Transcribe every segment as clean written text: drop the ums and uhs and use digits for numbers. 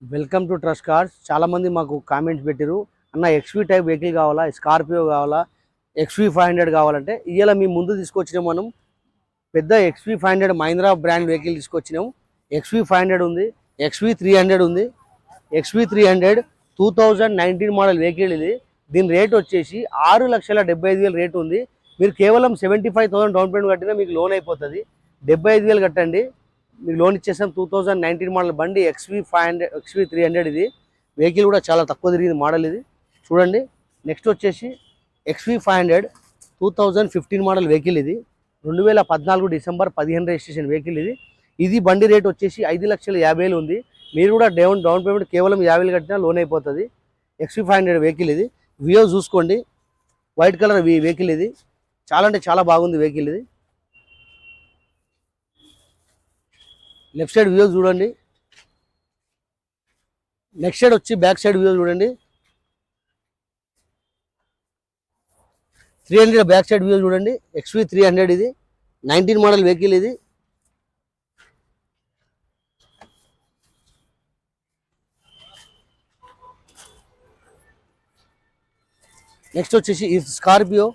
Welcome to trust cars. చాలామంది మాకు comments పెట్టారు, అన్న ఎక్స్వీ టైప్ వెహికల్ కావాలా, స్కార్పియో కావాలా, ఎక్స్వీ 500 కావాలంటే ఇవాళ మీ ముందు తీసుకొచ్చినాం. మనం పెద్ద ఎక్స్వీ 500 మహీంద్రా బ్రాండ్ వెహికల్ తీసుకొచ్చినాం. ఎక్స్వీ 500 ఉంది, ఎక్స్వీ 300 ఉంది. ఎక్స్వీ 300 2019 మోడల్ వెహికల్ ఇది. దీని రేట్ వచ్చేసి 6,75,000 రేట్ ఉంది. మీరు కేవలం 75,000 డౌన్ పేమెంట్ కట్టినా మీకు లోన్ అయిపోతుంది. 75,000 కట్టండి, మీకు లోన్ ఇచ్చేసాం. 2019 మోడల్ బండి ఎక్స్వీ 300 ఇది. వెహికల్ కూడా చాలా తక్కువ తిరిగింది మోడల్ ఇది, చూడండి. నెక్స్ట్ వచ్చేసి ఎక్స్వీ 500 2015 మోడల్ వెహికల్ ఇది. 2014 డిసెంబర్ 15 రిజిస్ట్రేషన్ వెహికల్ ఇది. ఇది బండి రేట్ వచ్చేసి 5,50,000 ఉంది. మీరు కూడా డౌన్ పేమెంట్ కేవలం 50,000 కట్టినా లోన్ అయిపోతుంది. ఎక్స్వీ 500 వెహికల్ ఇది. వియో చూసుకోండి, వైట్ కలర్ వెహికల్ ఇది. చాలా అంటే చాలా బాగుంది వెహికల్ ఇది. లెఫ్ట్ సైడ్ వ్యూ చూడండి. నెక్స్ట్ సైడ్ వచ్చి బ్యాక్ సైడ్ వ్యూ చూడండి. 300 బ్యాక్ సైడ్ వ్యూ చూడండి. ఎక్స్వీ 300 ఇది 19 మోడల్ వెహికల్ ఇది. నెక్స్ట్ వచ్చేసి ఈ స్కార్పియో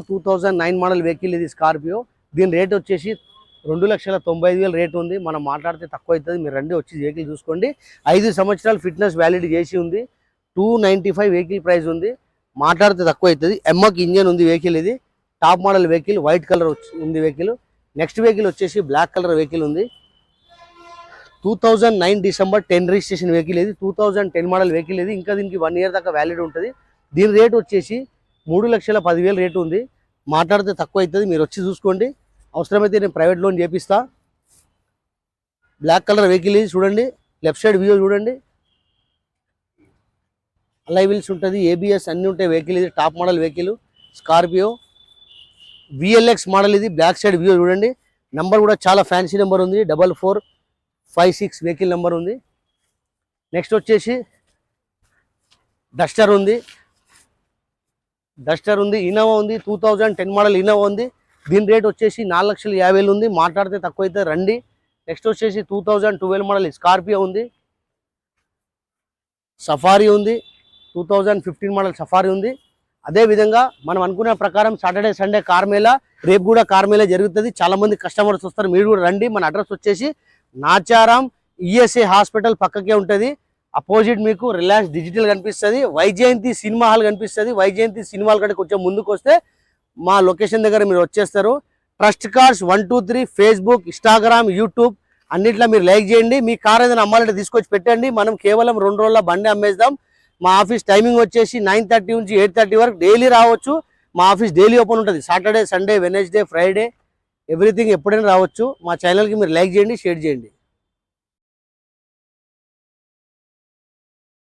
2009 మోడల్ వెహికల్ ఇది. స్కార్పియో దీని రేట్ వచ్చేసి 2,95,000 రేట్ ఉంది. మనం మాట్లాడితే తక్కువ అవుతుంది. మీరు రండి, వచ్చి వెహికల్ చూసుకోండి. 5 సంవత్సరాలు ఫిట్నెస్ వ్యాలిడ్ చేసి ఉంది. 295 వెహికల్ ప్రైస్ ఉంది. మాట్లాడితే తక్కువ అవుతుంది. ఎమ్మక్ ఇంజన్ ఉంది వెహికల్ ఇది. Top model vehicle, white colour ఉంది వెహికల్. నెక్స్ట్ వెహికల్ వచ్చేసి బ్లాక్ కలర్ వెహికల్ ఉంది. 2009 డిసెంబర్ 10 రిజిస్ట్రేషన్ వెహికల్ ఇది. 2010 మోడల్ వెహికల్ ఇది. ఇంకా దీనికి 1 ఇయర్ దాకా వ్యాలిడ్ ఉంటుంది. దీని రేట్ వచ్చేసి 3,10,000 రేటు ఉంది. మాట్లాడితే తక్కువ అవుతుంది. మీరు వచ్చి చూసుకోండి. అవసరమైతే నేను ప్రైవేట్ లోన్ చేపిస్తా. బ్లాక్ కలర్ వెహికల్ ఇది చూడండి. లెఫ్ట్ సైడ్ వ్యూ చూడండి. అలై వీల్స్ ఉంటుంది, ఏబిఎస్ అన్నీ ఉంటాయి వెహికల్ ఇది. Top model vehicle Scorpio VLX model ఇది. బ్లాక్ సైడ్ వ్యూ చూడండి. నెంబర్ కూడా చాలా ఫ్యాన్సీ నెంబర్ ఉంది, 4456 వెహికల్ నెంబర్ ఉంది. నెక్స్ట్ వచ్చేసి డస్టర్ ఉంది. ఇన్నోవా ఉంది. 2010 మోడల్ ఇన్నోవా ఉంది. దీని రేట్ వచ్చేసి 4,50,000 ఉంది. మాట్లాడితే తక్కువ అయితే రండి. నెక్స్ట్ వచ్చేసి 2012 మోడల్ స్కార్పియో ఉంది. సఫారీ ఉంది. 2015 మోడల్ సఫారీ ఉంది. అదేవిధంగా మనం అనుకున్న ప్రకారం సాటర్డే సండే కార్ మేళా, రేపు కూడా కార్ మేళా జరుగుతుంది. చాలామంది కస్టమర్స్ వస్తారు, మీరు కూడా రండి. మన అడ్రస్ వచ్చేసి నాచారం ఈఎస్ఐ హాస్పిటల్ పక్కకే ఉంటుంది. అపోజిట్ మీకు రిలయన్స్ డిజిటల్ కనిపిస్తుంది. వైజయంతి సినిమా హాల్ కనిపిస్తుంది. వైజయంతి సినిమా హాల్ కంటే కొంచెం ముందుకు వస్తే మా లొకేషన్ దగ్గర మీరు వచ్చేస్తారు. Trust cars 123 Facebook, Instagram, YouTube అన్నిట్లో మీరు లైక్ చేయండి. మీ కార్ ఏదైనా అమ్మాలంటే తీసుకొచ్చి పెట్టండి. మనం కేవలం 2 రోజుల బండి అమ్మేద్దాం. మా ఆఫీస్ టైమింగ్ వచ్చేసి 9:30 నుంచి 8:30 వరకు డైలీ రావచ్చు. మా ఆఫీస్ డైలీ ఓపెన్ ఉంటుంది. Saturday, Sunday, Wednesday, Friday, everything ఎప్పుడైనా రావచ్చు. మా ఛానల్కి మీరు లైక్ చేయండి, షేర్ చేయండి.